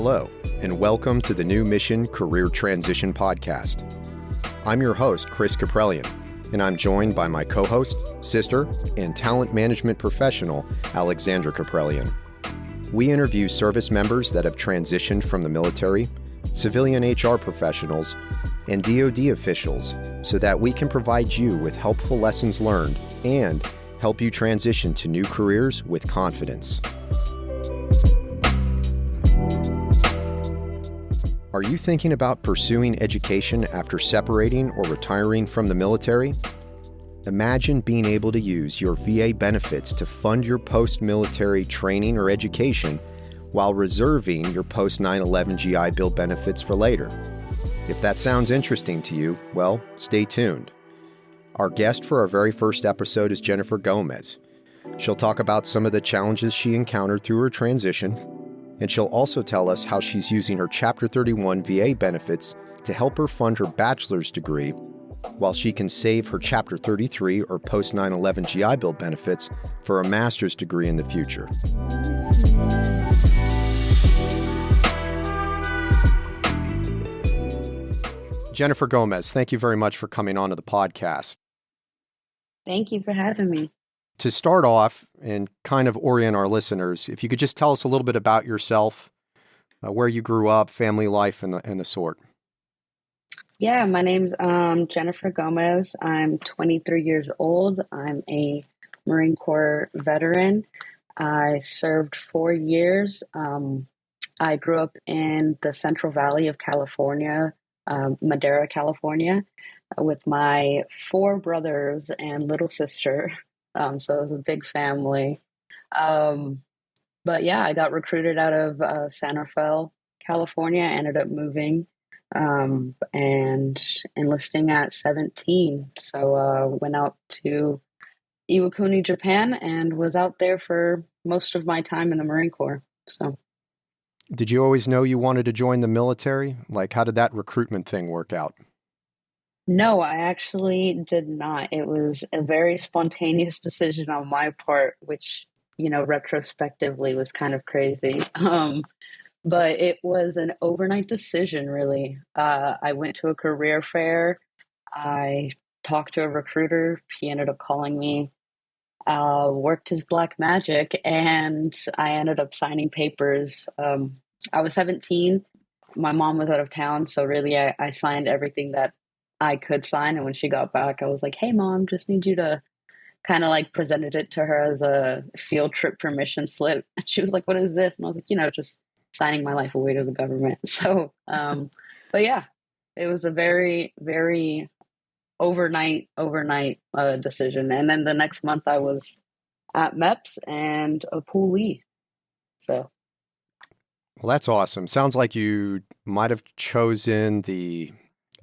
Hello, and welcome to the New Mission Career Transition Podcast. I'm your host, Chris Caprellian, and I'm joined by my co-host, sister, and talent management professional, Alexandra Caprellian. We interview service members that have transitioned from the military, civilian HR professionals, and DoD officials so that we can provide you with helpful lessons learned and help you transition to new careers with confidence. Are you thinking about pursuing education after separating or retiring from the military? Imagine being able to use your VA benefits to fund your post-military training or education while reserving your post-9/11 GI Bill benefits for later. If that sounds interesting to you, well, stay tuned. Our guest for our very first episode is Jennifer Gomez. She'll talk about some of the challenges she encountered through her transition, and she'll also tell us how she's using her Chapter 31 VA benefits to help her fund her bachelor's degree, while she can save her Chapter 33 or post-9/11 GI Bill benefits for a master's degree in the future. Jennifer Gomez, thank you very much for coming on to the podcast. Thank you for having me. To start off and kind of orient our listeners, if you could just tell us a little bit about yourself, where you grew up, family life, and the sort. Yeah, my name's Jennifer Gomez. I'm 23 years old. I'm a Marine Corps veteran. I served 4 years. I grew up in the Central Valley of California, Madera, California, with my 4 brothers and little sister. So it was a big family. But yeah, I got recruited out of Santa Fe, California, ended up moving and enlisting at 17. So went out to Iwakuni, Japan, and was out there for most of my time in the Marine Corps. So, did you always know you wanted to join the military? Like, how did that recruitment thing work out? No, I actually did not. It was a very spontaneous decision on my part, which, retrospectively was kind of crazy. But it was an overnight decision, really. I went to a career fair. I talked to a recruiter. He ended up calling me, worked his black magic, and I ended up signing papers. I was 17. My mom was out of town, so really I signed everything that I could sign. And when she got back, I was like, hey, Mom, just need you to kind of like presented it to her as a field trip permission slip. And she was like, what is this? And I was like, just signing my life away to the government. So, but yeah, it was a very, very overnight decision. And then the next month I was at MEPS and a poolee. So. Well, that's awesome. Sounds like you might have chosen the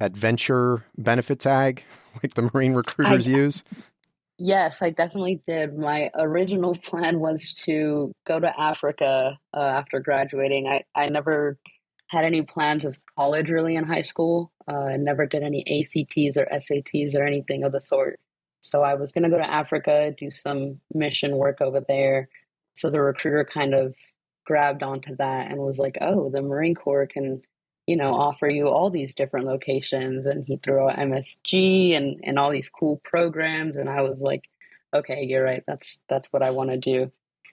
adventure benefit tag like the Marine recruiters use? Yes, I definitely did. My original plan was to go to Africa after graduating. I never had any plans of college really in high school. I never did any ACTs or SATs or anything of the sort. So I was going to go to Africa, do some mission work over there. So the recruiter kind of grabbed onto that and was like, oh, the Marine Corps can offer you all these different locations. And he threw out MSG and all these cool programs. And I was like, okay, you're right. That's what I want to do.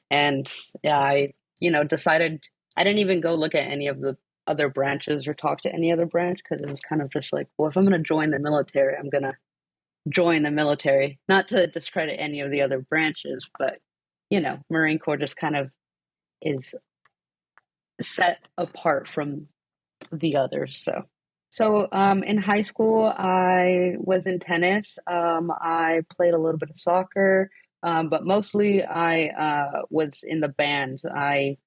And yeah, I, decided I didn't even go look at any of the other branches or talk to any other branch, because it was kind of just like, well, if I'm going to join the military, I'm going to join the military, not to discredit any of the other branches, but, Marine Corps just kind of is set apart from the others. So in high school, I was in tennis. I played a little bit of soccer, but mostly I was in the band. I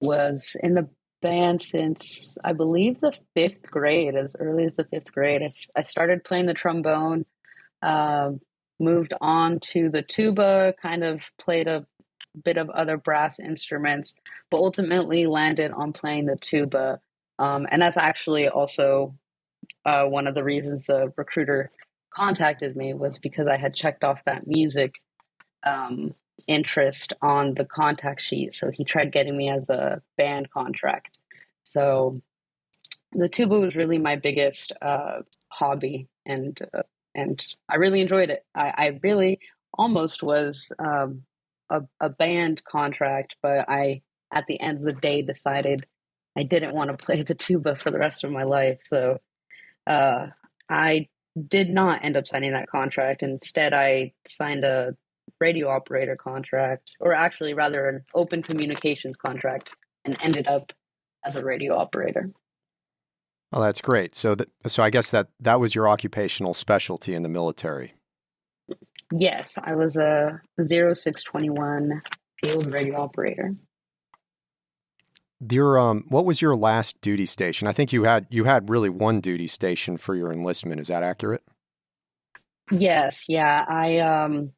was in the band since, I believe, the 5th grade, as early as the 5th grade. I started playing the trombone, moved on to the tuba, kind of played a bit of other brass instruments, but ultimately landed on playing the tuba. And that's actually also one of the reasons the recruiter contacted me, was because I had checked off that music interest on the contact sheet. So he tried getting me as a band contract. So the tuba was really my biggest hobby, and I really enjoyed it. I really almost was a band contract, but I at the end of the day decided I didn't want to play the tuba for the rest of my life. So uh, I did not end up signing that contract. Instead, I signed a radio operator contract, or actually, rather, an open communications contract, and ended up as a radio operator. Oh, that's great. So I guess that was your occupational specialty in the military. Yes, I was a 0621 field radio operator. What was your last duty station? I think you had really one duty station for your enlistment. Is that accurate? Yes, yeah. I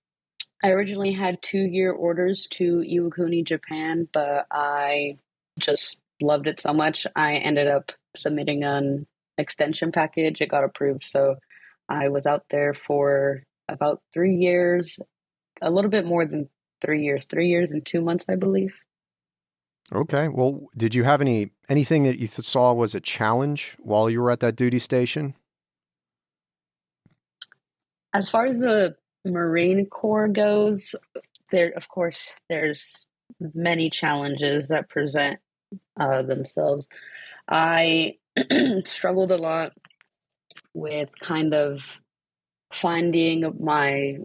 originally had 2-year orders to Iwakuni, Japan, but I just loved it so much. I ended up submitting an extension package. It got approved, so I was out there for about 3 years, a little bit more than 3 years, 3 years and 2 months, I believe. Okay. Well, did you have anything that you saw was a challenge while you were at that duty station? As far as the Marine Corps goes, there, of course, there's many challenges that present themselves. I struggled a lot with kind of finding my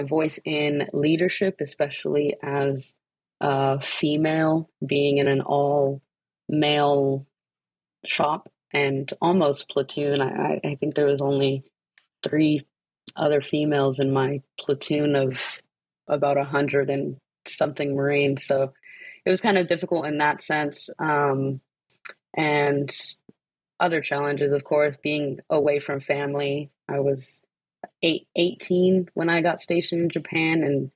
voice in leadership, especially as a female, being in an all male shop and almost platoon. I think there was only three other females in my platoon of about 100 and something Marines. So it was kind of difficult in that sense. And other challenges, of course, being away from family. I was 18 when I got stationed in Japan,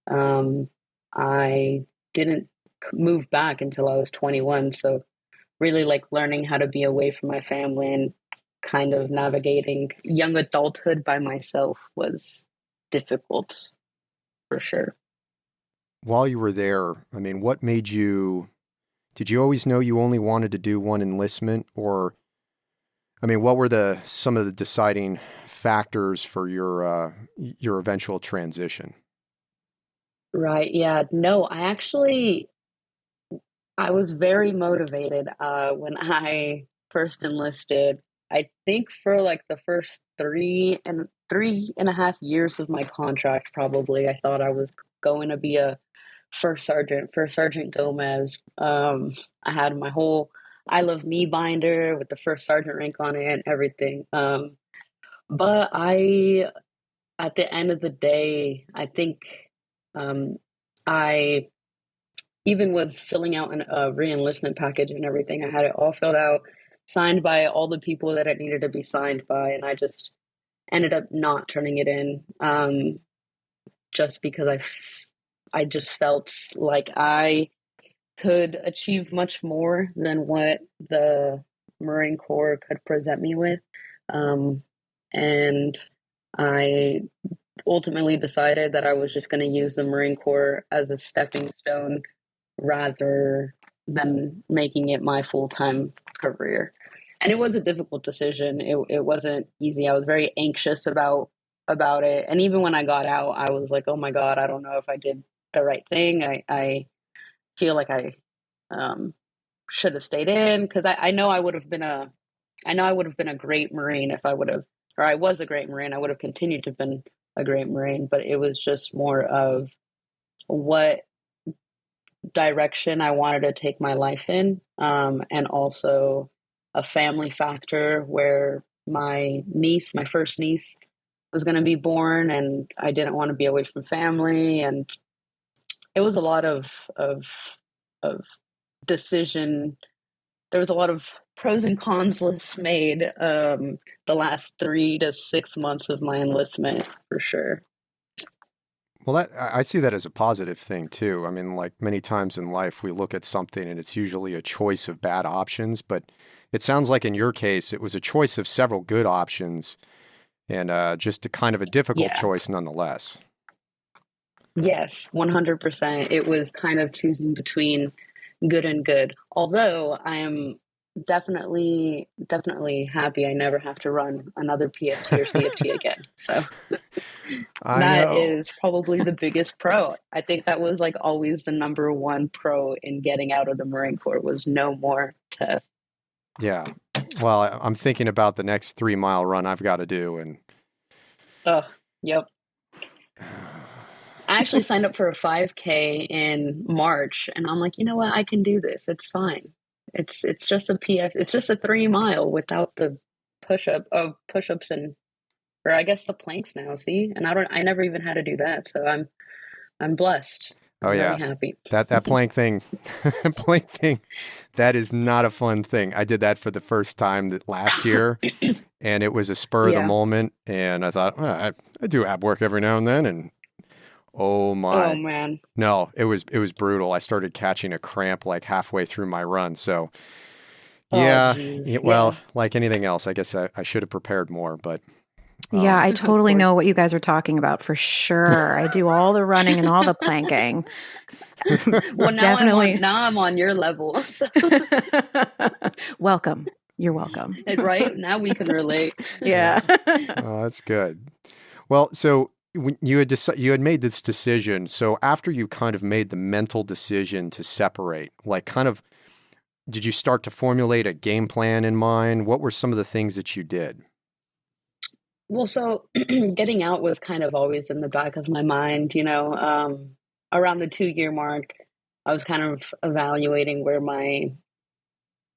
and I didn't move back until I was 21. So really like learning how to be away from my family and kind of navigating young adulthood by myself was difficult for sure. While you were there, I mean, what made you, did you always know you only wanted to do one enlistment? Or, I mean, what were some of the deciding factors for your eventual transition? Right. Yeah. No, I was very motivated when I first enlisted. I think for like the first 3.5 years of my contract, probably I thought I was going to be a first sergeant Gomez. I had my whole I Love Me binder with the first sergeant rank on it and everything. But at the end of the day, I think um, I even was filling out a re-enlistment package and everything. I had it all filled out, signed by all the people that it needed to be signed by, and I just ended up not turning it in, just because I just felt like I could achieve much more than what the Marine Corps could present me with. Um, and I ultimately decided that I was just going to use the Marine Corps as a stepping stone rather than making it my full-time career. And it was a difficult decision. It wasn't easy. I was very anxious about it. And even when I got out, I was like, oh my God, I don't know if I did the right thing. I feel like I um, should have stayed in because I know I would have been a great Marine if I would have, or I was a great Marine. I would have continued to have been a great Marine, but it was just more of what direction I wanted to take my life in, and also a family factor where my first niece, was going to be born, and I didn't want to be away from family, and it was a lot of decision. There was a lot of pros and cons lists made the last 3 to 6 months of my enlistment for sure. Well, I see that as a positive thing too. I mean, like many times in life, we look at something and it's usually a choice of bad options, but it sounds like in your case, it was a choice of several good options and just a kind of a difficult Yeah. choice nonetheless. Yes, 100%. It was kind of choosing between good and good. Although I am definitely happy I never have to run another PFT or CFT again. So I that know. is probably the biggest pro. I think that was like always the number one pro in getting out of the Marine Corps was no more tests. Yeah. Well, I'm thinking about the next 3 mile run I've got to do, and Oh, yep. I actually signed up for a 5K in March, and I'm like, you know what? I can do this. It's fine. It's just a PF. It's just a 3 mile without the push ups and or I guess the planks now. See, and I never even had to do that, so I'm blessed. oh I'm very yeah, happy. that plank thing, plank thing, that is not a fun thing. I did that for the first time last year, and it was a spur of the Yeah. moment. And I thought, well, I do ab work every now and then, and oh Oh my, man. no, it was brutal. I started catching a cramp like halfway through my run. So Oh yeah, geez. yeah, Yeah. well, like anything else, I guess I should have prepared more, but Yeah, I Of totally course. know what you guys are talking about for sure. I do all the running and all the planking. Well, Definitely. now I'm on your level. So, Welcome. You're welcome. right now we can relate. Yeah. oh, that's good. Well, so when you had made this decision. So after you kind of made the mental decision to separate, like kind of, did you start to formulate a game plan in mind? What were some of the things that you did? Well, so getting out was kind of always in the back of my mind, around the 2 year mark, I was kind of evaluating where my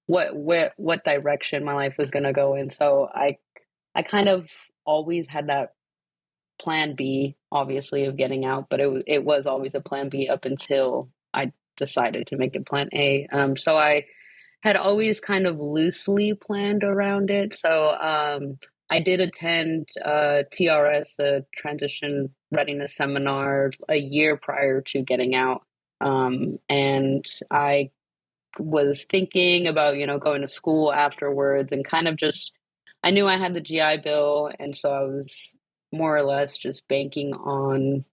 what direction my life was going to go in. So I kind of always had that plan B, obviously, of getting out, but it was always a plan B up until I decided to make it plan A. So I had always kind of loosely planned around it. So I did attend TRS, the Transition Readiness Seminar, a year prior to getting out. And I was thinking about, going to school afterwards and kind of just, I knew I had the GI Bill. And so I was more or less just banking on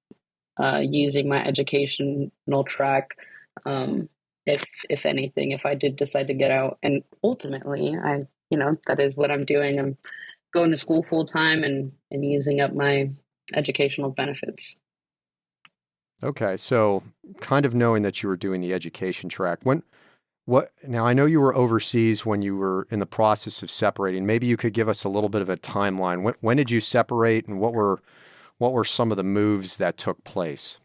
using my educational track. If anything, if I did decide to get out, and ultimately, that is what I'm doing. I'm going to school full time and using up my educational benefits. Okay, so kind of knowing that you were doing the education track. What now I know you were overseas when you were in the process of separating. Maybe you could give us a little bit of a timeline. When did you separate and what were some of the moves that took place?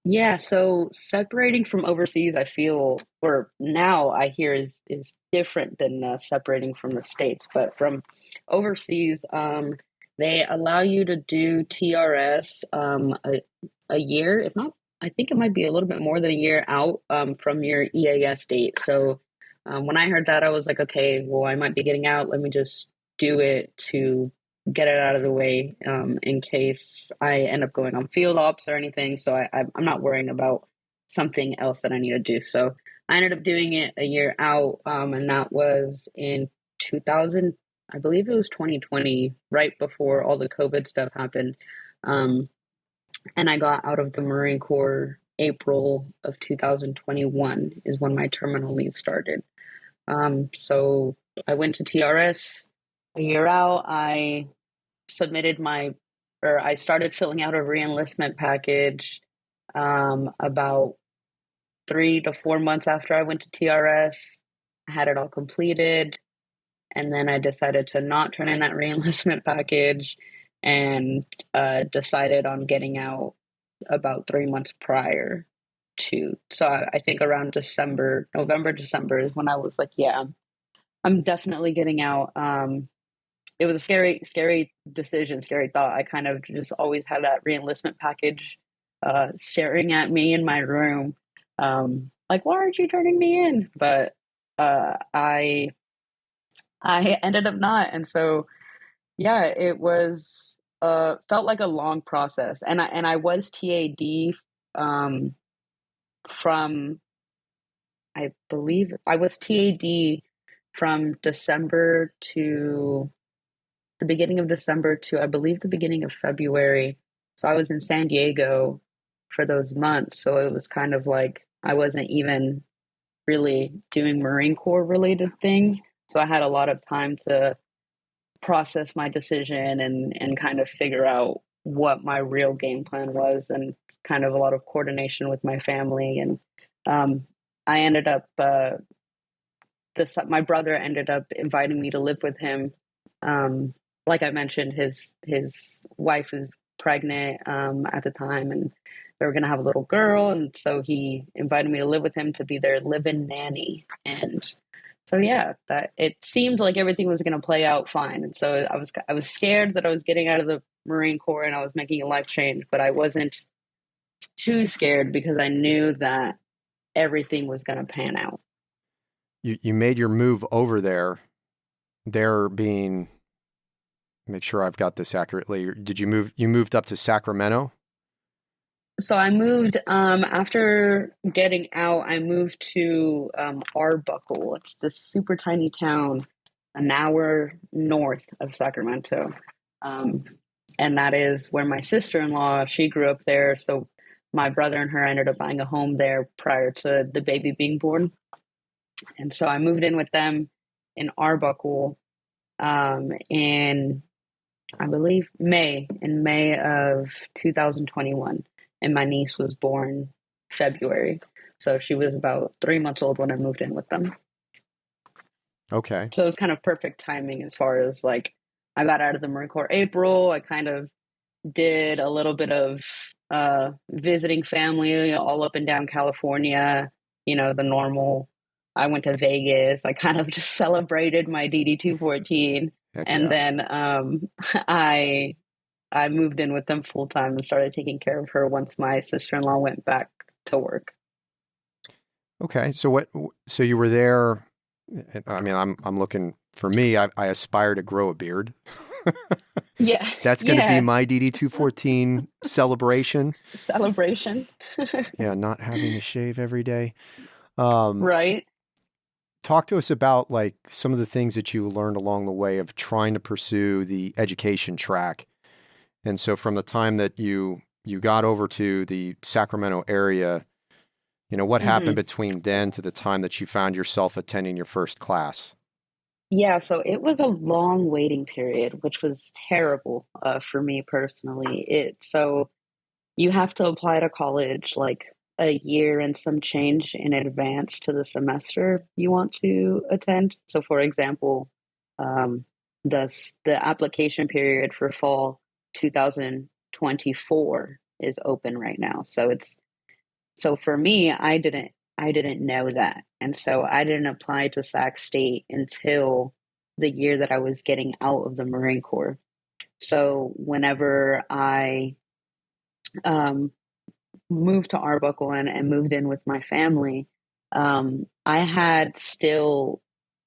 Yeah, so separating from overseas, I feel, or now I hear is different than separating from the States. But from overseas, they allow you to do TRS a year, if not, I think it might be a little bit more than a year out from your EAS date. So when I heard that, I was like, okay, well, I might be getting out. Let me just do it to get it out of the way in case I end up going on field ops or anything. So I'm not worrying about something else that I need to do. So I ended up doing it a year out, and that was in 2000. I believe it was 2020, right before all the COVID stuff happened. And I got out of the Marine Corps April of 2021 is when my terminal leave started. So I went to TRS a year out. I I started filling out a reenlistment package about 3 to 4 months after I went to TRS. I had it all completed, and then I decided to not turn in that reenlistment package and decided on getting out about 3 months prior to. So I think around November, December is when I was like, yeah, I'm definitely getting out. It was a scary decision, scary thought. I kind of just always had that reenlistment package staring at me in my room. Like, why aren't you turning me in? But I ended up not. And so, yeah, it was felt like a long process. And I was TAD um, from, I believe I was TAD from December to the beginning of December to I believe the beginning of February. So I was in San Diego for those months. So it was kind of like I wasn't even really doing Marine Corps related things. So I had a lot of time to process my decision and kind of figure out what my real game plan was, and kind of a lot of coordination with my family. And I ended up, my brother ended up inviting me to live with him. Like I mentioned, his wife was pregnant at the time, and they were going to have a little girl. And so he invited me to live with him to be their live-in nanny. And so yeah, that it seemed like everything was going to play out fine. And so I was scared that I was getting out of the Marine Corps and I was making a life change, but I wasn't too scared because I knew that everything was going to pan out. You made your move over there. There being, make sure I've got this accurately. Did you move? You moved up to Sacramento? So I moved after getting out. I moved to Arbuckle. It's this super tiny town, an hour north of Sacramento, and that is where my sister-in-law, she grew up there. So my brother and her ended up buying a home there prior to the baby being born, and so I moved in with them in Arbuckle in, I believe, May of 2021. And my niece was born February. So she was about 3 months old when I moved in with them. Okay. So it was kind of perfect timing as far as like, I got out of the Marine Corps April. I kind of did a little bit of visiting family all up and down California, the normal. I went to Vegas. I kind of just celebrated my DD 214. And then I moved in with them full time and started taking care of her once my sister-in-law went back to work. Okay. So you were there. I mean, I'm looking, for me, I aspire to grow a beard. Yeah. That's going to be my DD 214 celebration. Yeah. Not having to shave every day. Right. Talk to us about like some of the things that you learned along the way of trying to pursue the education track. And so from the time that you got over to the Sacramento area, what happened between then to the time that you found yourself attending your first class? Yeah, so it was a long waiting period, which was terrible for me personally. So you have to apply to college like a year and some change in advance to the semester you want to attend. So for example, the application period for fall 2024 is open right now. So for me, I didn't know that. And so I didn't apply to Sac State until the year that I was getting out of the Marine Corps. So whenever I moved to Arbuckle and moved in with my family, I had still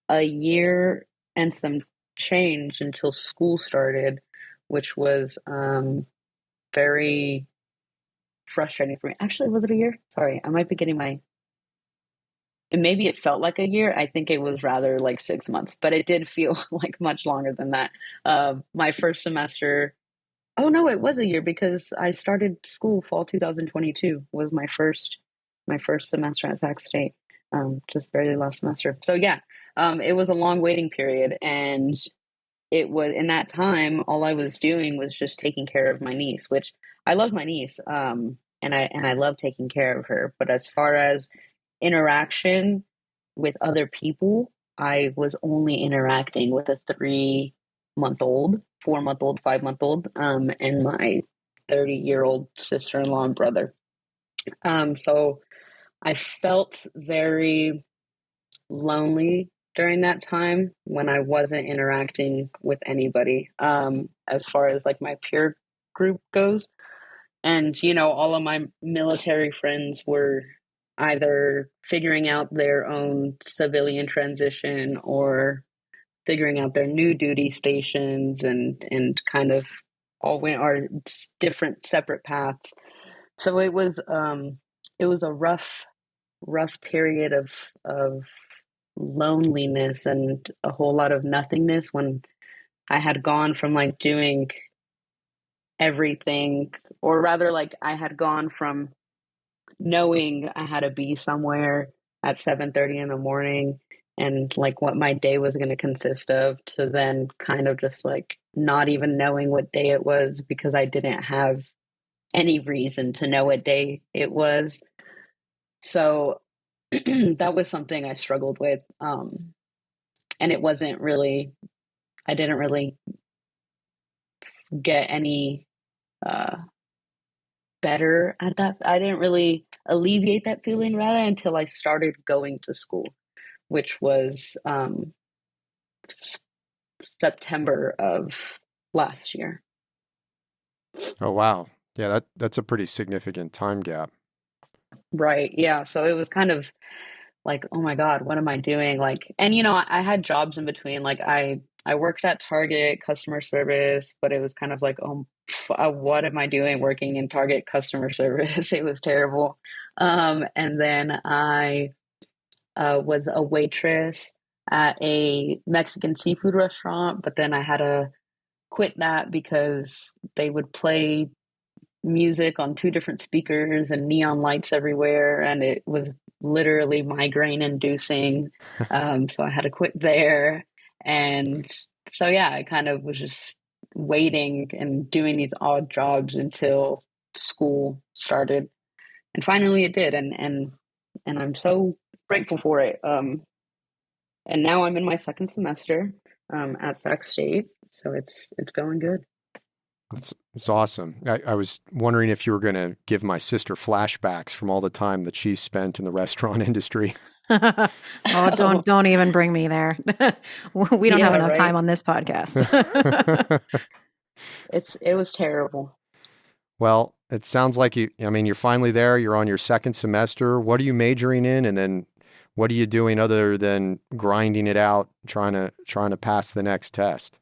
a year and some change until school started, which was very frustrating for me. Actually, was it a year? Sorry, I might be getting and maybe it felt like a year. I think it was rather like 6 months, but it did feel like much longer than that. My first semester, oh no, it was a year because I started school fall 2022 was my first semester at Sac State, just barely last semester. So yeah, it was a long waiting period, and it was in that time all I was doing was just taking care of my niece, which I love my niece, and I love taking care of her. But as far as interaction with other people, I was only interacting with a 3-month-old, 4-month-old, 5-month-old, and my 30-year-old sister-in-law and brother. So I felt very lonely during that time when I wasn't interacting with anybody, as far as like my peer group goes. And, all of my military friends were either figuring out their own civilian transition or figuring out their new duty stations, and kind of all went our different separate paths. So it was a rough period of loneliness and a whole lot of nothingness when I had gone from like doing everything, or rather like I had gone from knowing I had to be somewhere at 7:30 in the morning and like what my day was going to consist of, to then kind of just like not even knowing what day it was because I didn't have any reason to know what day it was. So that was something I struggled with. And it wasn't really, I didn't really get any better at that. I didn't really alleviate that feeling rather until I started going to school, which was September of last year. Oh, wow. Yeah, that's a pretty significant time gap. Right. Yeah. So it was kind of like, oh my God, what am I doing? Like, and you know, I had jobs in between. Like I worked at Target customer service, but it was kind of like, oh, what am I doing working in Target customer service? It was terrible. And then I was a waitress at a Mexican seafood restaurant, but then I had to quit that because they would play music on two different speakers and neon lights everywhere, and it was literally migraine inducing. So I had to quit there. And so, yeah, I kind of was just waiting and doing these odd jobs until school started. And finally it did. And I'm so grateful for it. And now I'm in my second semester at Sac State. So it's going good. It's awesome. I was wondering if you were going to give my sister flashbacks from all the time that she's spent in the restaurant industry. Oh, don't even bring me there. We don't have enough time on this podcast. It was terrible. Well, it sounds like you're finally there. You're on your second semester. What are you majoring in? And then what are you doing other than grinding it out, trying to pass the next test?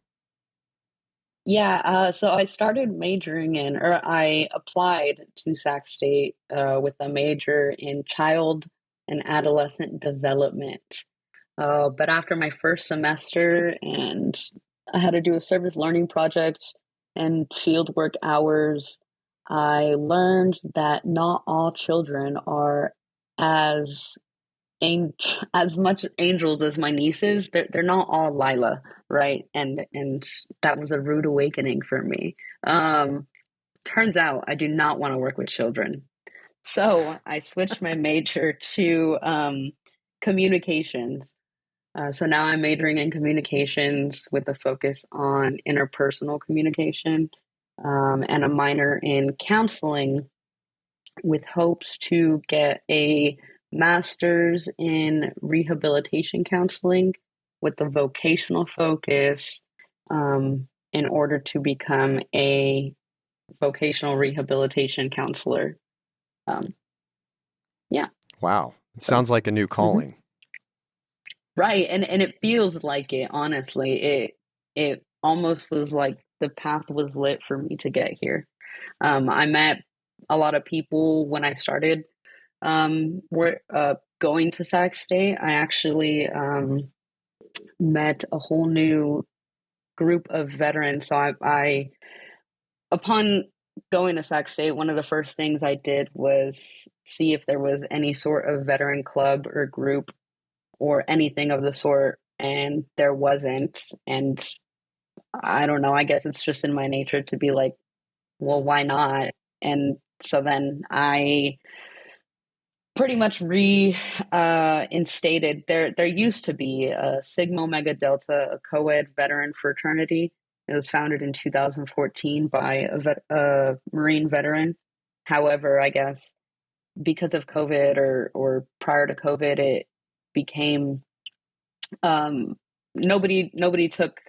Yeah, so I started majoring in, or I applied to Sac State with a major in child and adolescent development. But after my first semester, and I had to do a service learning project and fieldwork hours, I learned that not all children are as as much angels as my nieces. They're not all Lila, right? And that was a rude awakening for me. Turns out I do not want to work with children. So I switched my major to communications. So now I'm majoring in communications with a focus on interpersonal communication, and a minor in counseling with hopes to get a master's in rehabilitation counseling with a vocational focus, in order to become a vocational rehabilitation counselor. Yeah. Wow. It sounds like a new calling. Mm-hmm. Right. And it feels like it, honestly. It almost was like the path was lit for me to get here. I met a lot of people when I started going to Sac State. I actually met a whole new group of veterans. So I upon going to Sac State, one of the first things I did was see if there was any sort of veteran club or group or anything of the sort, and there wasn't. And I don't know, I guess it's just in my nature to be like, well, why not? And so then I pretty much instated. There used to be a Sigma Omega Delta, a co-ed veteran fraternity. It was founded in 2014 by a Marine veteran. However, I guess because of COVID or prior to COVID, it became nobody took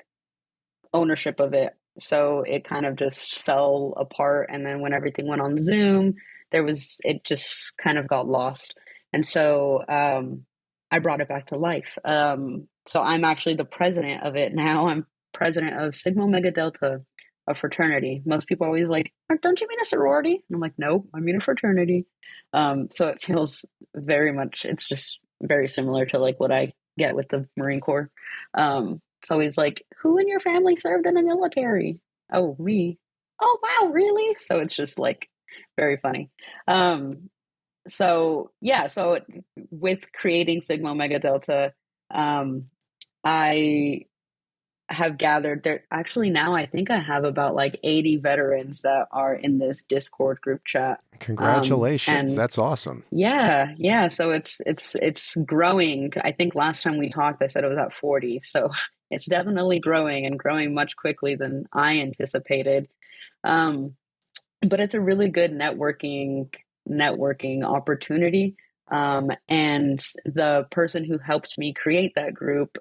ownership of it. So it kind of just fell apart. And then when everything went on Zoom, it just kind of got lost. And so I brought it back to life. So I'm actually the president of it now. I'm president of Sigma Omega Delta, a fraternity. Most people are always like, don't you mean a sorority? And I'm like, no, I mean a fraternity. So it feels very much, it's just very similar to like what I get with the Marine Corps. So he's like, who in your family served in the military? Oh, me. Oh, wow, really? So it's just like very funny. so yeah, so with creating Sigma Omega Delta, I have gathered there. Actually, now I think I have about like 80 veterans that are in this Discord group chat. Congratulations. And That's awesome. yeah. So it's growing. I think last time we talked, I said it was at 40. So it's definitely growing and growing much quickly than I anticipated. But it's a really good networking opportunity. And the person who helped me create that group,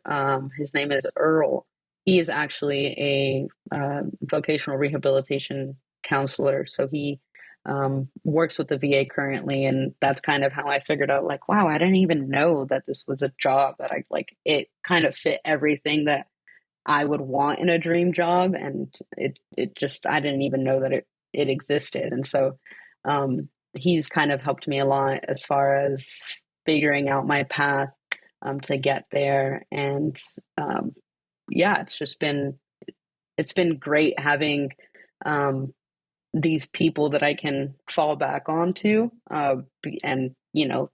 his name is Earl. He is actually a vocational rehabilitation counselor. So he works with the VA currently. And that's kind of how I figured out, like, wow, I didn't even know that this was a job that I like. It kind of fit everything that I would want in a dream job. And it just, I didn't even know that it existed. And so he's kind of helped me a lot as far as figuring out my path to get there. And yeah, it's been great having these people that I can fall back onto, and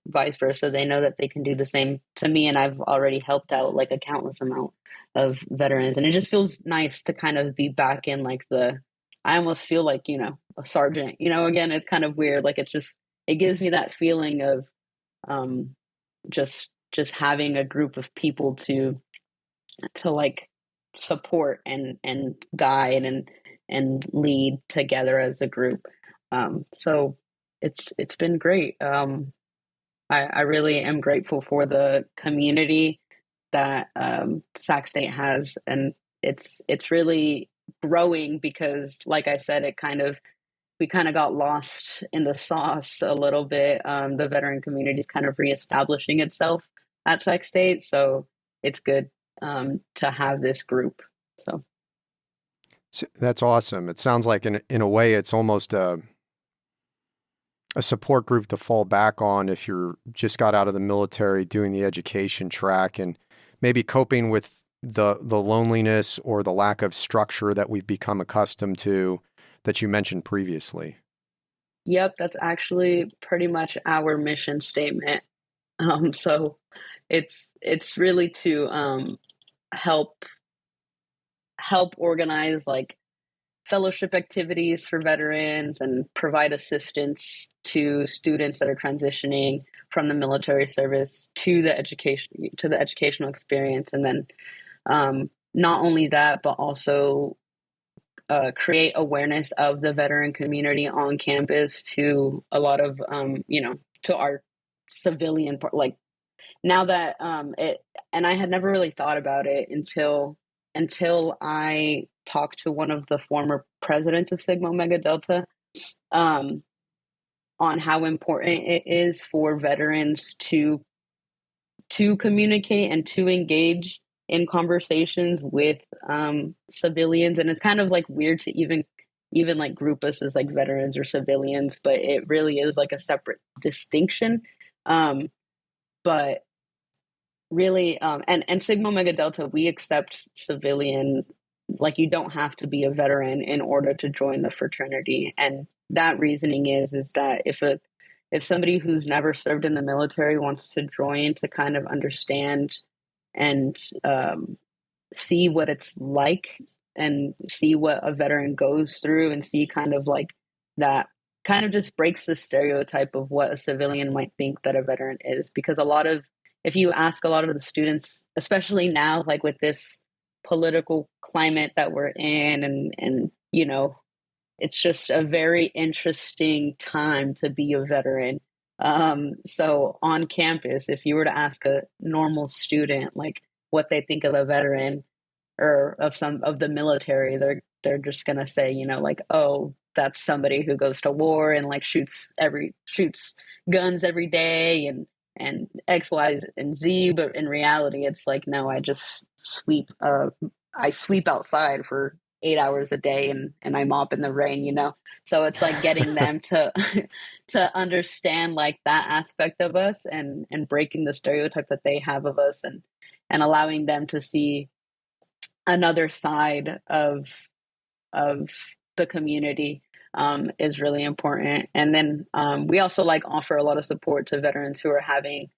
vice versa. They know that they can do the same to me, and I've already helped out like a countless amount of veterans, and it just feels nice to kind of be back in like I almost feel like a sergeant. Again, it's kind of weird. Like it gives me that feeling of just having a group of people to like support and guide and lead together as a group. So it's been great. I really am grateful for the community that Sac State has, and it's really growing because, like I said, we kind of got lost in the sauce a little bit. The veteran community is kind of reestablishing itself at Sac State, so it's good to have this group. So that's awesome. It sounds like in a way it's almost a support group to fall back on if you're just got out of the military doing the education track and maybe coping with the loneliness or the lack of structure that we've become accustomed to that you mentioned previously. Yep, that's actually pretty much our mission statement. So it's really to help organize like fellowship activities for veterans and provide assistance to students that are transitioning from the military service to the educational experience. And then not only that, but also create awareness of the veteran community on campus to a lot of to our civilian part. Like now that and I had never really thought about it until I talked to one of the former presidents of Sigma Omega Delta on how important it is for veterans to communicate and to engage in conversations with civilians. And it's kind of like weird to even like group us as like veterans or civilians, but it really is like a separate distinction. But really, and Sigma Omega Delta, we accept civilian. Like you don't have to be a veteran in order to join the fraternity. And that reasoning is that if somebody who's never served in the military wants to join to kind of understand and see what it's like and see what a veteran goes through and see kind of like that kind of just breaks the stereotype of what a civilian might think that a veteran is. Because if you ask a lot of the students, especially now, like with this political climate that we're in and it's just a very interesting time to be a veteran. So on campus, if you were to ask a normal student like what they think of a veteran or of some of the military, they're just gonna say, like, oh, that's somebody who goes to war and like shoots guns every day and X, Y, and Z. But in reality, it's like, no, I just sweep outside for 8 hours a day and I mop in the rain, So it's like getting them to to understand like that aspect of us and breaking the stereotype that they have of us and allowing them to see another side of the community. is really important. And then we also like offer a lot of support to veterans who are having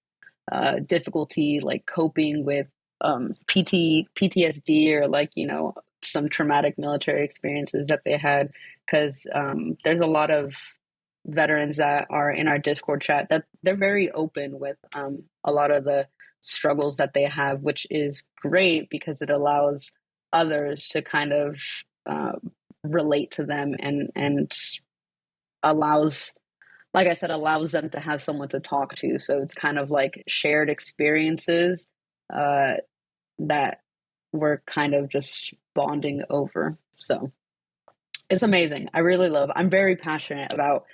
difficulty like coping with PTSD or like, you know, some traumatic military experiences that they had. Because there's a lot of veterans that are in our Discord chat that they're very open with a lot of the struggles that they have, which is great because it allows others to kind of relate to them and allows, like I said, allows them to have someone to talk to. So it's kind of like shared experiences that we're kind of just bonding over. So it's amazing. I'm very passionate about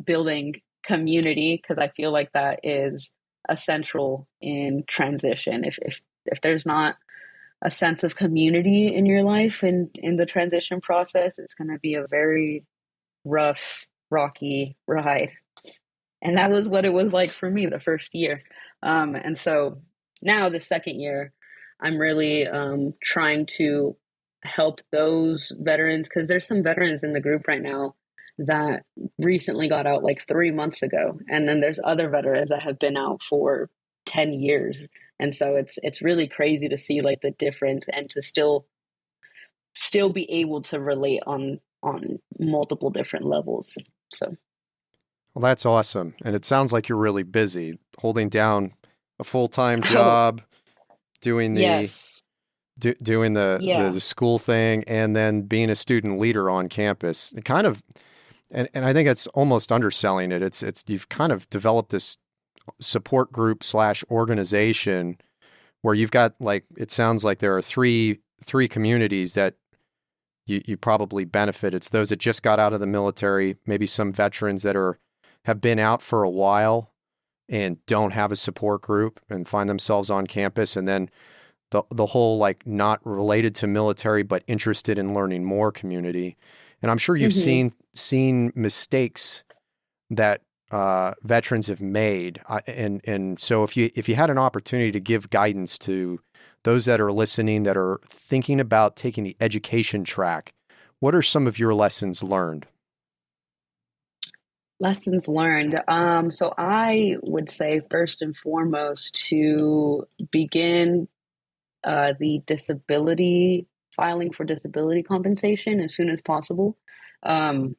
building community because I feel like that is essential in transition. If there's not a sense of community in your life and in the transition process, it's going to be a very rough, rocky ride. And that was what it was like for me the first year. And so now the second year, I'm really trying to help those veterans, because there's some veterans in the group right now that recently got out like 3 months ago. And then there's other veterans that have been out for 10 years. And so it's really crazy to see like the difference and to still be able to relate on multiple different levels. So. Well, that's awesome. And it sounds like you're really busy holding down a full-time job, doing the yes. doing the school thing, and then being a student leader on campus. It kind of, and I think it's almost underselling it. It's you've kind of developed this support group / organization where you've got, like, it sounds like there are three communities that you probably benefit. It's those that just got out of the military, maybe some veterans that have been out for a while and don't have a support group and find themselves on campus, and then the whole, like, not related to military but interested in learning more community. And I'm sure you've seen mistakes that veterans have made, and so if you had an opportunity to give guidance to those that are listening that are thinking about taking the education track, what are some of your lessons learned? Lessons learned. So I would say first and foremost to begin the filing for disability compensation as soon as possible,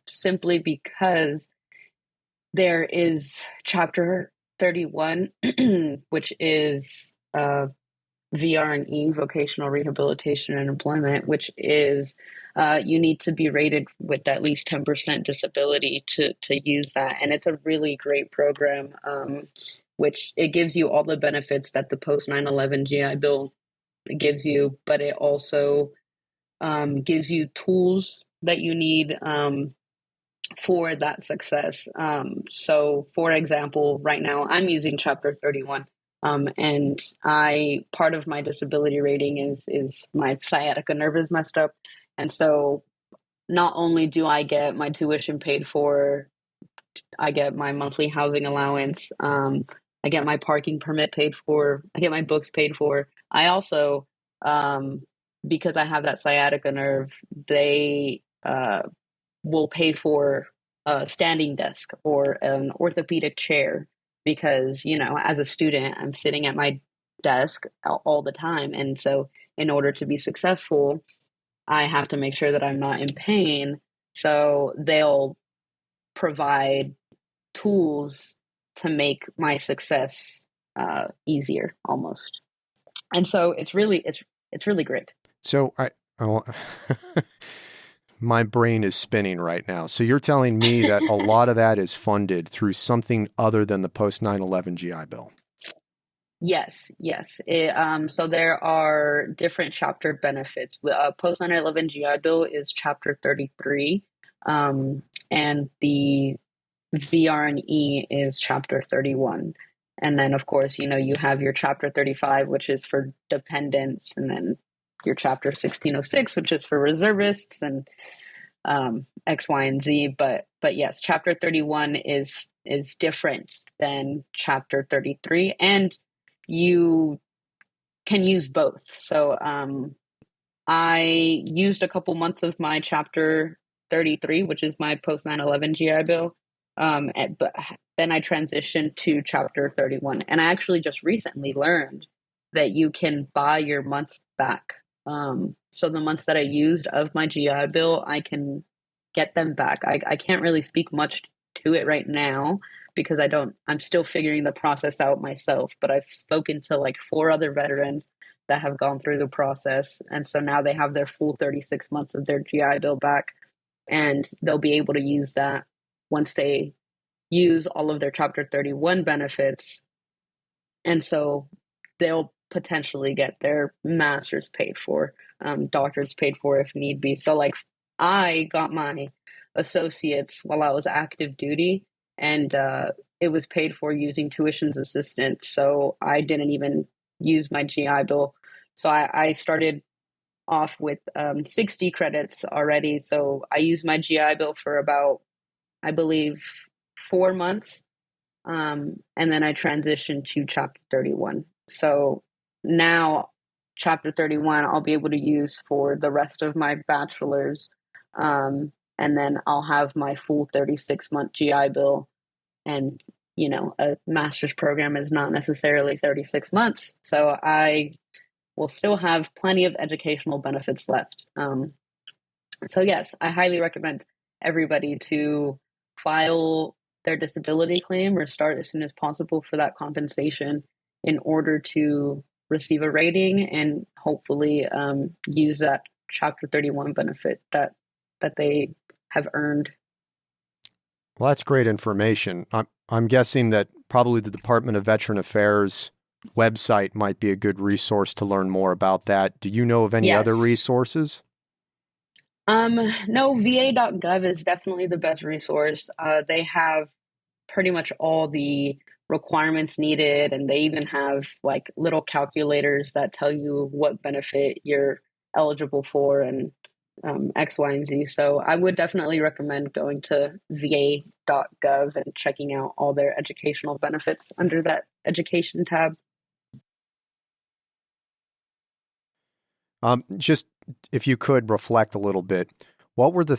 simply because there is Chapter 31, which is VR&E, Vocational Rehabilitation and Employment, which is you need to be rated with at least 10% disability to use that. And it's a really great program, which it gives you all the benefits that the post 9/11 GI Bill gives you, but it also gives you tools that you need for that success. So for example, right now I'm using Chapter 31. And part of my disability rating is my sciatica nerve is messed up. And so not only do I get my tuition paid for, I get my monthly housing allowance, I get my parking permit paid for, I get my books paid for. I also, because I have that sciatica nerve, they will pay for a standing desk or an orthopedic chair. Because, you know, as a student, I'm sitting at my desk all the time. And so in order to be successful, I have to make sure that I'm not in pain. So they'll provide tools to make my success easier almost. And so it's really great. So my brain is spinning right now. So you're telling me that a lot of that is funded through something other than the post 9/11 GI Bill? Yes. So there are different chapter benefits. Post 9/11 GI Bill is Chapter 33, and the VR&E is Chapter 31. And then, of course, you know, you have your Chapter 35, which is for dependents, and then your Chapter 1606, which is for reservists, and X, Y, and Z. But yes, Chapter 31 is different than Chapter 33, and you can use both. So I used a couple months of my Chapter 33, which is my post 9/11 GI Bill. But then I transitioned to Chapter 31, and I actually just recently learned that you can buy your months back. So the months that I used of my GI Bill, I can get them back. I can't really speak much to it right now because I'm still figuring the process out myself, but I've spoken to like 4 other veterans that have gone through the process. And so now they have their full 36 months of their GI Bill back, and they'll be able to use that once they use all of their Chapter 31 benefits. And so they'll potentially get their master's paid for, doctorates paid for if need be. So like I got my associates while I was active duty, and it was paid for using tuition's assistance. So I didn't even use my GI Bill. So I started off with 60 credits already. So I used my GI Bill for about, I believe, 4 months. And then I transitioned to Chapter 31. So now Chapter 31 I'll be able to use for the rest of my bachelor's. And then I'll have my full 36-month GI Bill. And, you know, a master's program is not necessarily 36 months. So I will still have plenty of educational benefits left. So yes, I highly recommend everybody to file their disability claim or start as soon as possible for that compensation in order to receive a rating and hopefully use that Chapter 31 benefit that they have earned. Well, that's great information. I'm guessing that probably the Department of Veteran Affairs website might be a good resource to learn more about that. Do you know of any other resources? No, va.gov is definitely the best resource. They have pretty much all the requirements needed, and they even have like little calculators that tell you what benefit you're eligible for and X, Y, and Z. So I would definitely recommend going to va.gov and checking out all their educational benefits under that education tab. Just if you could reflect a little bit, what were the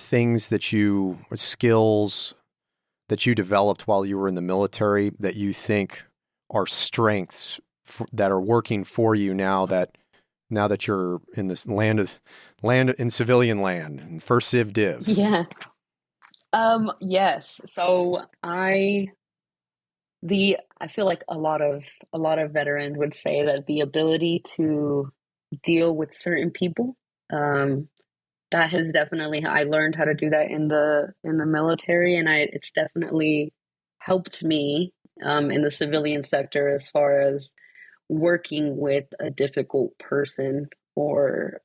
skills that you developed while you were in the military that you think are strengths that are working for you now that you're in this land in civilian land and first civ div? Yeah. Yes. So I feel like a lot of veterans would say that the ability to deal with certain people, that has definitely, I learned how to do that in the military, and it's definitely helped me in the civilian sector as far as working with a difficult person or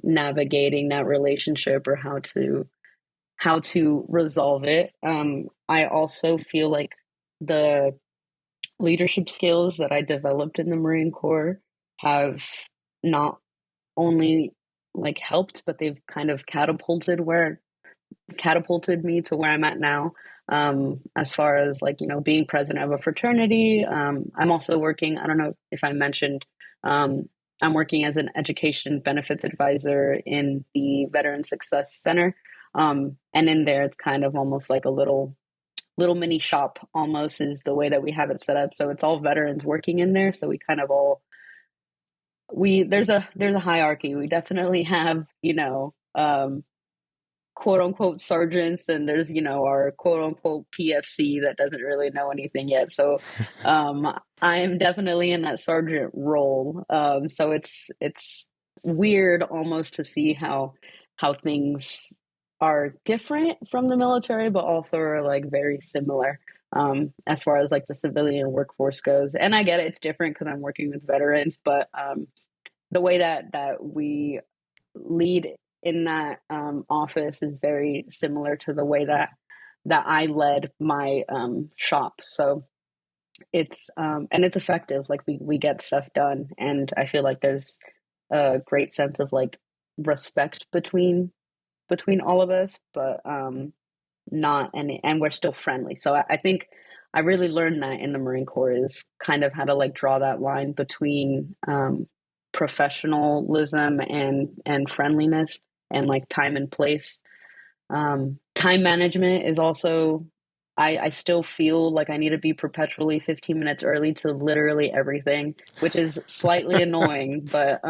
navigating that relationship or how to resolve it. I also feel like the leadership skills that I developed in the Marine Corps have not only like helped, but they've kind of catapulted me to where I'm at now. As far as like, you know, being president of a fraternity. I'm also working, I don't know if I mentioned, I'm working as an education benefits advisor in the Veteran Success Center. And in there, it's kind of almost like a little mini shop almost is the way that we have it set up. So it's all veterans working in there. So we kind of all, there's a hierarchy. We definitely have, you know, quote unquote sergeants, and there's, you know, our quote unquote PFC that doesn't really know anything yet. So I am definitely in that sergeant role. So it's weird almost to see how things are different from the military, but also are like very similar as far as like the civilian workforce goes. And I get it, it's different because I'm working with veterans, but the way that we lead in that office is very similar to the way that I led my shop. So it's and it's effective. Like we get stuff done, and I feel like there's a great sense of like respect between all of us, but not any, and we're still friendly. So I think I really learned that in the Marine Corps is kind of how to like draw that line between professionalism and friendliness and like time and place. Time management is also, I still feel like I need to be perpetually 15 minutes early to literally everything, which is slightly annoying, but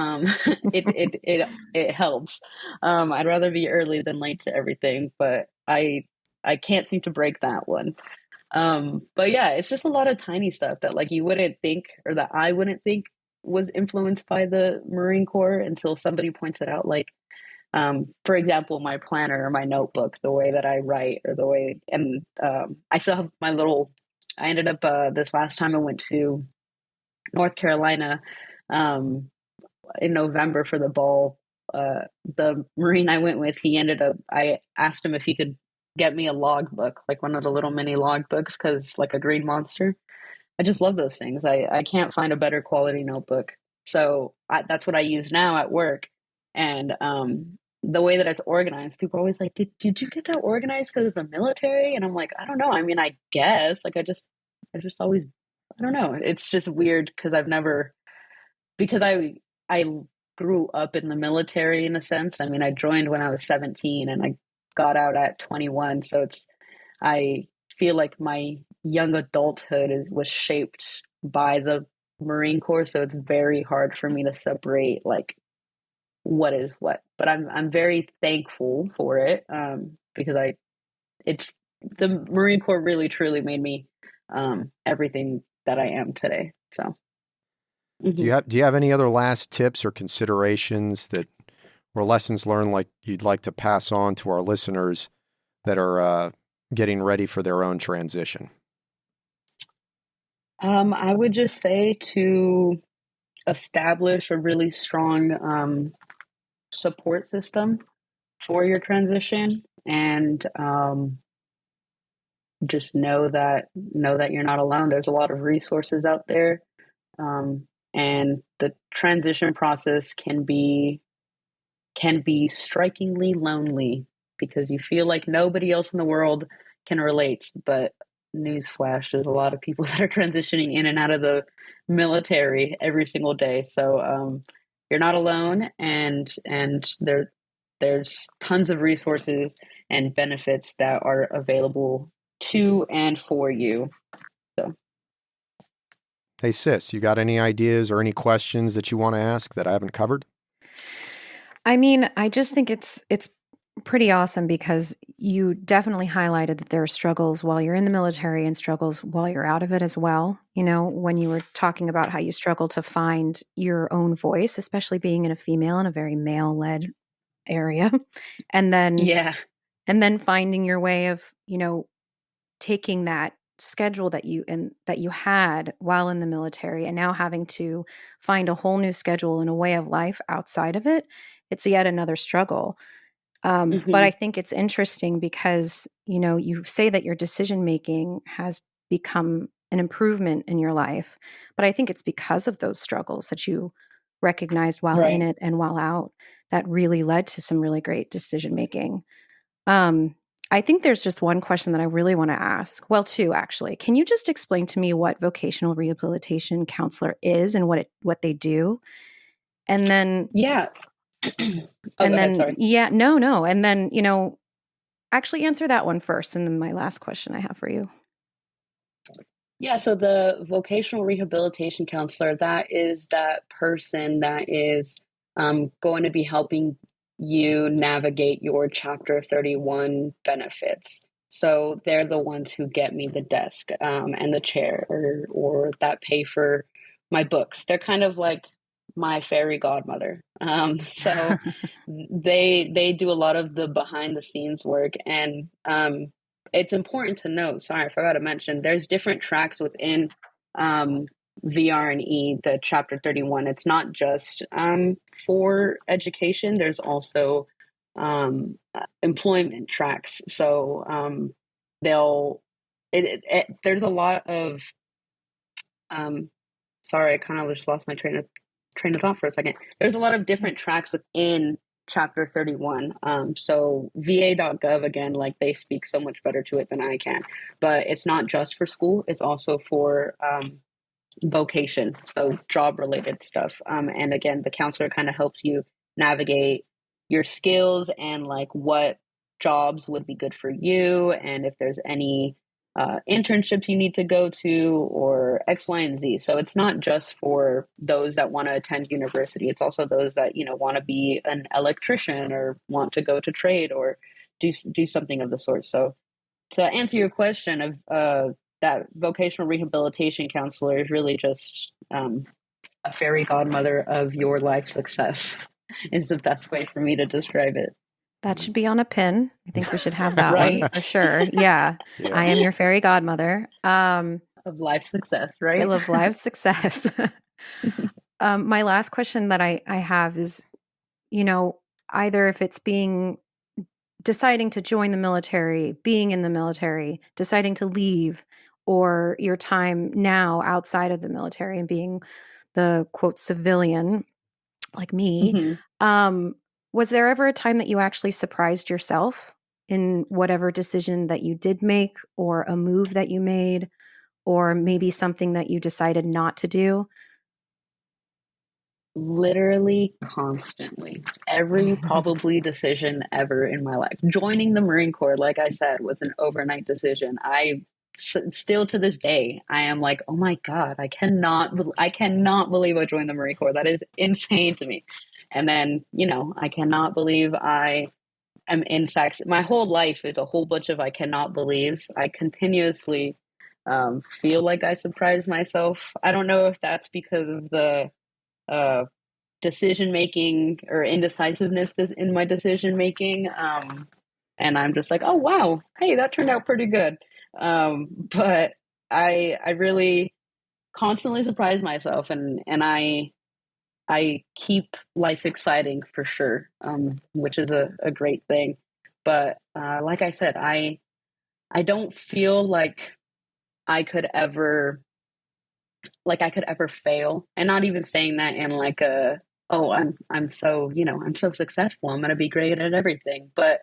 it helps. I'd rather be early than late to everything, but I can't seem to break that one. But yeah, it's just a lot of tiny stuff that like you wouldn't think, or that I wouldn't think was influenced by the Marine Corps until somebody points it out. Like, for example, my planner or my notebook, the way that I write, or the way, and I still have my little. I ended up this last time I went to North Carolina in November for the ball. The Marine I went with, he ended up. I asked him if he could get me a logbook, like one of the little mini logbooks, because like a green monster. I just love those things. I can't find a better quality notebook. So that's what I use now at work. And the way that it's organized, people are always like, did you get that organized because it's the military? And I'm like, I don't know. I mean, I guess. Like, I just always, I don't know. It's just weird because because I grew up in the military in a sense. I mean, I joined when I was 17 and I got out at 21. So I feel like my young adulthood was shaped by the Marine Corps, so it's very hard for me to separate like what is what. But I'm very thankful for it, because it's the Marine Corps really truly made me everything that I am today. So, Do you have any other last tips or considerations that or lessons learned like you'd like to pass on to our listeners that are getting ready for their own transition? I would just say to establish a really strong support system for your transition, and just know that you're not alone. There's a lot of resources out there, and the transition process can be strikingly lonely because you feel like nobody else in the world can relate. But newsflash, there's a lot of people that are transitioning in and out of the military every single day. So you're not alone, and there's tons of resources and benefits that are available to and for you. So. Hey sis, you got any ideas or any questions that you want to ask that I haven't covered? I mean, I just think it's pretty awesome because you definitely highlighted that there are struggles while you're in the military and struggles while you're out of it as well. You know, when you were talking about how you struggle to find your own voice, especially being in a female in a very male-led area, and then finding your way of, you know, taking that schedule that you had while in the military and now having to find a whole new schedule and a way of life outside of it. It's yet another struggle. But I think it's interesting because, you know, you say that your decision making has become an improvement in your life, but I think it's because of those struggles that you recognized while in it and while out that really led to some really great decision making. I think there's just one question that I really want to ask. Well, two, actually. Can you just explain to me what vocational rehabilitation counselor is and what they do? And then Sorry. No. And then, you know, actually answer that one first. And then my last question I have for you. Yeah, so the vocational rehabilitation counselor, that is that person that is going to be helping you navigate your Chapter 31 benefits. So they're the ones who get me the desk and the chair, or that pay for my books. They're kind of like my fairy godmother. So they do a lot of the behind the scenes work, and it's important to note, sorry, I forgot to mention, there's different tracks within VR&E, the Chapter 31. It's not just for education. There's also employment tracks. So there's a lot of, sorry, I kind of just lost my train of thought for a second. There's a lot of different tracks within Chapter 31. So va.gov, again, like they speak so much better to it than I can, but it's not just for school. It's also for vocation, so job related stuff. And again, the counselor kind of helps you navigate your skills and like what jobs would be good for you, and if there's any internships you need to go to, or X, Y, and Z. So it's not just for those that want to attend university. It's also those that, want to be an electrician or want to go to trade or do something of the sort. So to answer your question of that vocational rehabilitation counselor is really just a fairy godmother of your life success is the best way for me to describe it. That should be on a pin. I think we should have that Right? one for sure. Yeah. I am your fairy godmother. Of life success, right? I love life success. My last question that I have is, either if it's deciding to join the military, being in the military, deciding to leave, or your time now outside of the military and being the quote civilian like me, was there ever a time that you actually surprised yourself in whatever decision that you did make, or a move that you made, or maybe something that you decided not to do? Literally constantly. Every probably decision ever in my life. Joining the Marine Corps, like I said, was an overnight decision. Still to this day, I am like, oh my God, I cannot believe I joined the Marine Corps. That is insane to me. And then, I cannot believe I am in Sax. My whole life is a whole bunch of I cannot believes. I continuously feel like I surprise myself. I don't know if that's because of the decision making or indecisiveness in my decision making. And I'm just like, oh, wow, hey, that turned out pretty good. But I really constantly surprise myself, and I keep life exciting for sure, which is a great thing. But like I said, I don't feel like I could ever fail, and not even saying that in like I'm so I'm so successful, I'm going to be great at everything. But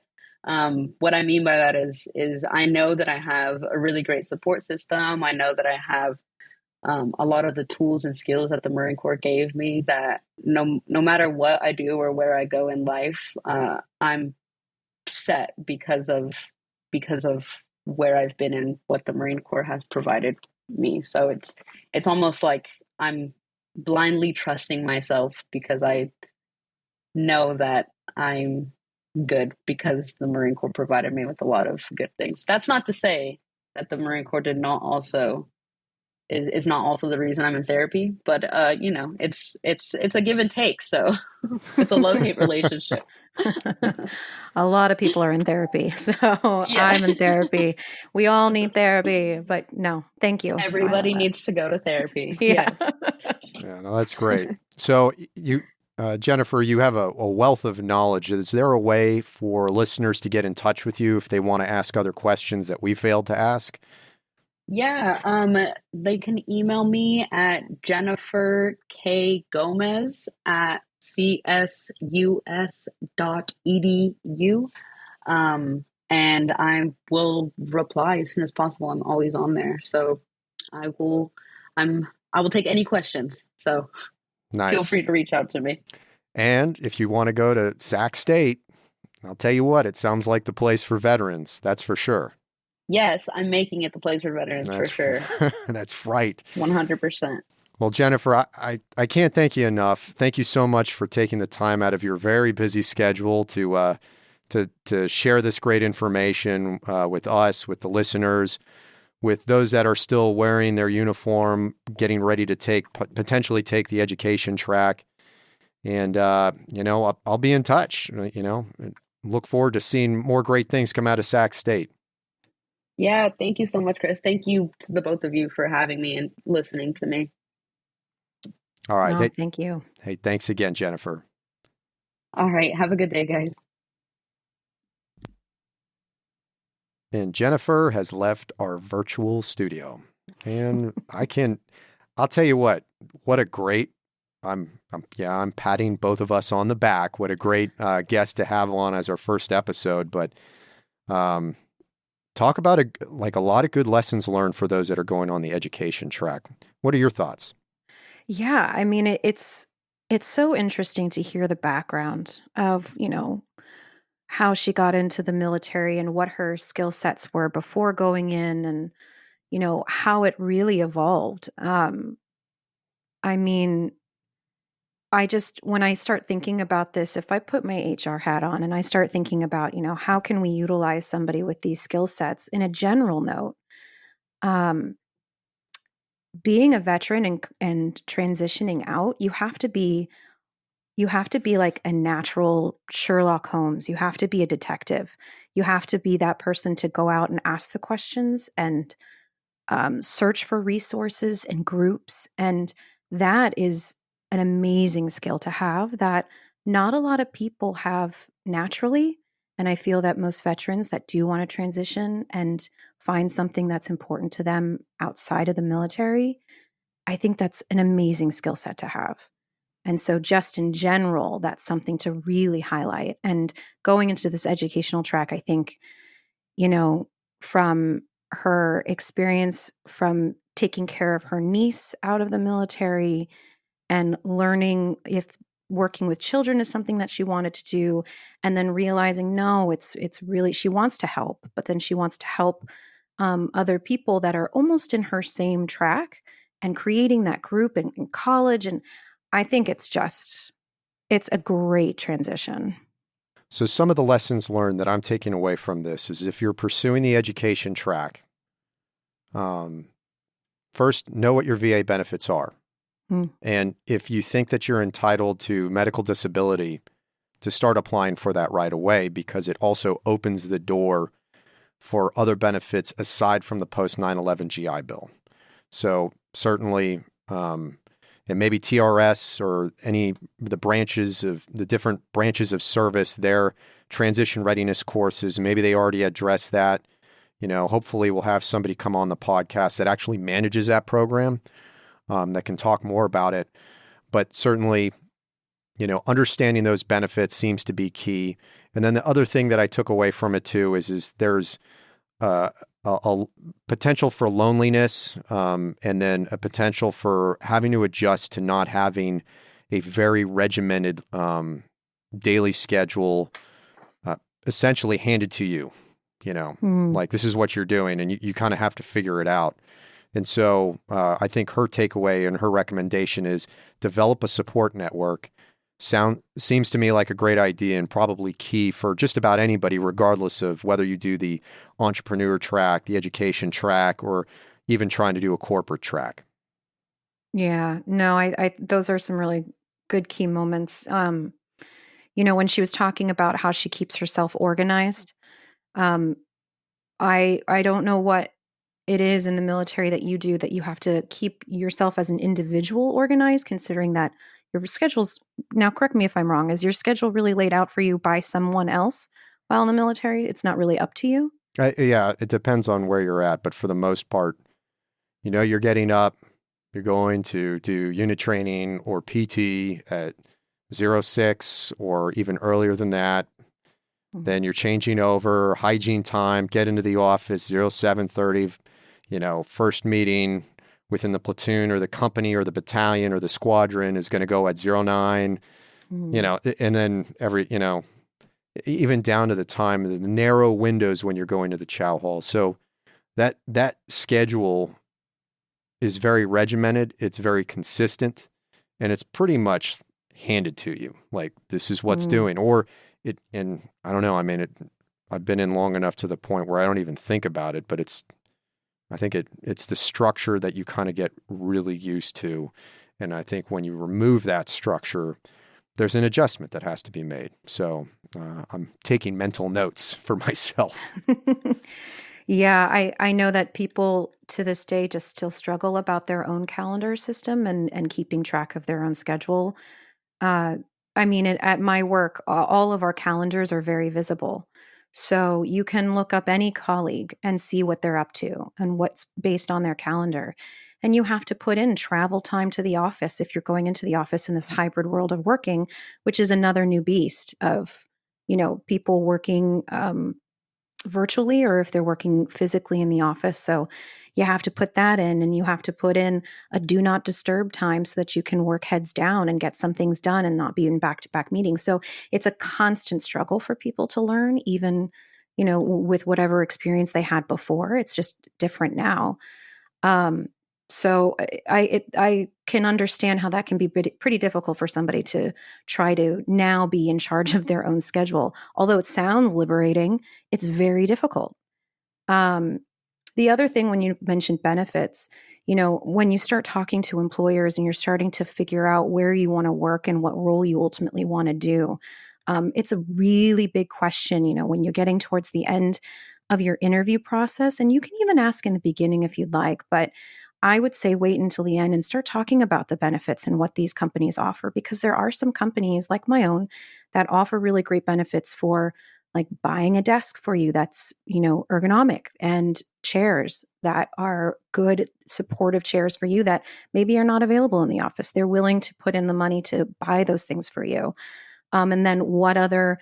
what I mean by that is I know that I have a really great support system. I know that I have a lot of the tools and skills that the Marine Corps gave me, that no matter what I do or where I go in life, I'm set because of where I've been and what the Marine Corps has provided me. So it's almost like I'm blindly trusting myself, because I know that I'm good because the Marine Corps provided me with a lot of good things. That's not to say that the Marine Corps is not also the reason I'm in therapy, but it's a give and take. So it's a love-hate relationship. A lot of people are in therapy, so Yeah. I'm in therapy. We all need therapy, but no, thank you. Everybody needs to go to therapy. Yeah. Yes. Yeah, no, that's great. So you, Jennifer, you have a wealth of knowledge. Is there a way for listeners to get in touch with you if they want to ask other questions that we failed to ask? Yeah, they can email me at Jennifer K. Gomez at csus.edu. And I will reply as soon as possible. I'm always on there. So I will take any questions. So Nice. Feel free to reach out to me. And if you want to go to Sac State, I'll tell you what, it sounds like the place for veterans. That's for sure. Yes, I'm making it the place for veterans for sure. That's right. 100%. Well, Jennifer, I can't thank you enough. Thank you so much for taking the time out of your very busy schedule to share this great information with us, with the listeners, with those that are still wearing their uniform, getting ready to potentially take the education track. And, I'll be in touch, look forward to seeing more great things come out of Sac State. Yeah, thank you so much, Chris. Thank you to the both of you for having me and listening to me. All right. No, thank you. Hey, thanks again, Jennifer. All right. Have a good day, guys. And Jennifer has left our virtual studio. And I'll tell you what a great, I'm patting both of us on the back. What a great guest to have on as our first episode. But talk about a lot of good lessons learned for those that are going on the education track. What are your thoughts? Yeah, I mean, it's so interesting to hear the background of, how she got into the military and what her skill sets were before going in, and how it really evolved. I mean, when I start thinking about this, if I put my HR hat on and I start thinking about, how can we utilize somebody with these skill sets in a general note, um, being a veteran and transitioning out, you have to be like a natural Sherlock Holmes. You have to be a detective. You have to be that person to go out and ask the questions and search for resources and groups. And that is an amazing skill to have that not a lot of people have naturally. And I feel that most veterans that do want to transition and find something that's important to them outside of the military, I think that's an amazing skill set to have. And so just in general, that's something to really highlight. And going into this educational track, I think, from her experience from taking care of her niece out of the military and learning if working with children is something that she wanted to do, and then realizing, no, it's really, she wants to help, but then she wants to help other people that are almost in her same track, and creating that group in college. And I think it's a great transition. So some of the lessons learned that I'm taking away from this is if you're pursuing the education track, first, know what your VA benefits are. And if you think that you're entitled to medical disability, to start applying for that right away, because it also opens the door for other benefits aside from the post 9/11 GI Bill. So certainly, it may be TRS or any of the different branches of service, their transition readiness courses. Maybe they already address that. Hopefully we'll have somebody come on the podcast that actually manages that program, that can talk more about it. But certainly, understanding those benefits seems to be key. And then the other thing that I took away from it too is there's a potential for loneliness, and then a potential for having to adjust to not having a very regimented daily schedule essentially handed to you, like this is what you're doing, and you kind of have to figure it out. And so I think her takeaway and her recommendation is develop a support network. Seems to me like a great idea and probably key for just about anybody, regardless of whether you do the entrepreneur track, the education track, or even trying to do a corporate track. Yeah, no, I those are some really good key moments. When she was talking about how she keeps herself organized, I don't know what it is in the military that you do that you have to keep yourself as an individual organized, considering that your schedule's, now correct me if I'm wrong, is your schedule really laid out for you by someone else while in the military? It's not really up to you? Yeah, it depends on where you're at, but for the most part, you're getting up, you're going to do unit training or PT at 06 or even earlier than that. Then you're changing over, hygiene time, get into the office, 07:30, first meeting within the platoon or the company or the battalion or the squadron is going to go at 09, and then even down to the time, the narrow windows when you're going to the chow hall. So that schedule is very regimented. It's very consistent, and it's pretty much handed to you. Like, this is what's doing, and I don't know. I mean, I've been in long enough to the point where I don't even think about it, but I think it's the structure that you kind of get really used to. And I think when you remove that structure, there's an adjustment that has to be made. So I'm taking mental notes for myself. Yeah, I know that people to this day just still struggle about their own calendar system and keeping track of their own schedule. At my work, all of our calendars are very visible. So you can look up any colleague and see what they're up to and what's based on their calendar. And you have to put in travel time to the office if you're going into the office in this hybrid world of working, which is another new beast of, people working virtually or if they're working physically in the office. So you have to put that in, and you have to put in a do not disturb time so that you can work heads down and get some things done and not be in back-to-back meetings. So it's a constant struggle for people to learn, even, with whatever experience they had before. It's just different now. So I can understand how that can be pretty difficult for somebody to try to now be in charge of their own schedule. Although it sounds liberating, it's very difficult. The other thing, when you mentioned benefits, when you start talking to employers and you're starting to figure out where you want to work and what role you ultimately want to do, it's a really big question, when you're getting towards the end of your interview process. And you can even ask in the beginning if you'd like, but I would say wait until the end and start talking about the benefits and what these companies offer, because there are some companies like my own that offer really great benefits for like buying a desk for you that's, ergonomic, and chairs that are good supportive chairs for you that maybe are not available in the office. They're willing to put in the money to buy those things for you. And then what other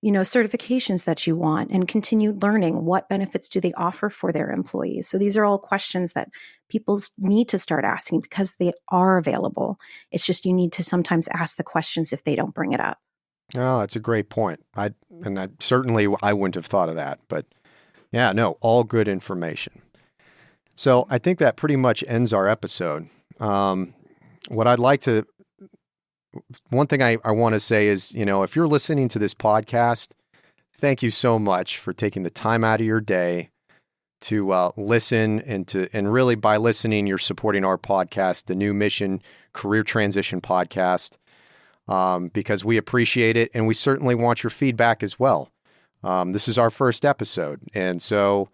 certifications that you want and continued learning, what benefits do they offer for their employees? So these are all questions that people need to start asking because they are available. It's just you need to sometimes ask the questions if they don't bring it up. Oh, that's a great point. I certainly wouldn't have thought of that, but yeah, no, all good information. So I think that pretty much ends our episode. What I'd like to One thing I want to say is, if you're listening to this podcast, thank you so much for taking the time out of your day to listen, and really by listening, you're supporting our podcast, the New Mission Career Transition Podcast, because we appreciate it, and we certainly want your feedback as well. This is our first episode, and so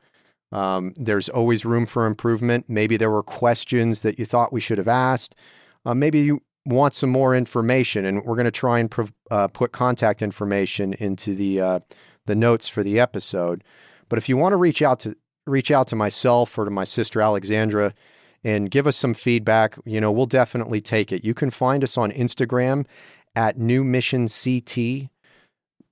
there's always room for improvement. Maybe there were questions that you thought we should have asked. Maybe you want some more information, and we're going to try and put contact information into the notes for the episode. But if you want to reach out to myself or to my sister Alexandra and give us some feedback, we'll definitely take it. You can find us on Instagram at New Mission CT.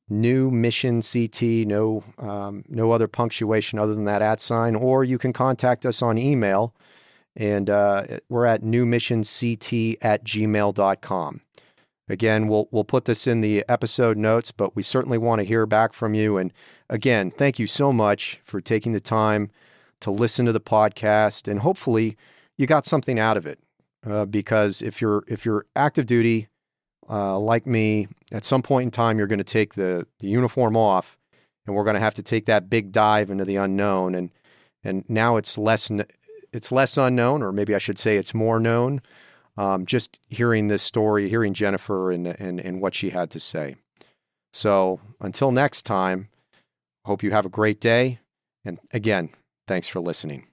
New Mission CT, no other punctuation other than that @ or you can contact us on email. And we're at newmissionct@gmail.com. Again, we'll put this in the episode notes, but we certainly want to hear back from you. And again, thank you so much for taking the time to listen to the podcast. And hopefully you got something out of it. Because if you're active duty, like me, at some point in time, you're going to take the uniform off, and we're going to have to take that big dive into the unknown. And now it's less unknown, or maybe I should say it's more known, just hearing this story, hearing Jennifer and what she had to say. So until next time, hope you have a great day. And again, thanks for listening.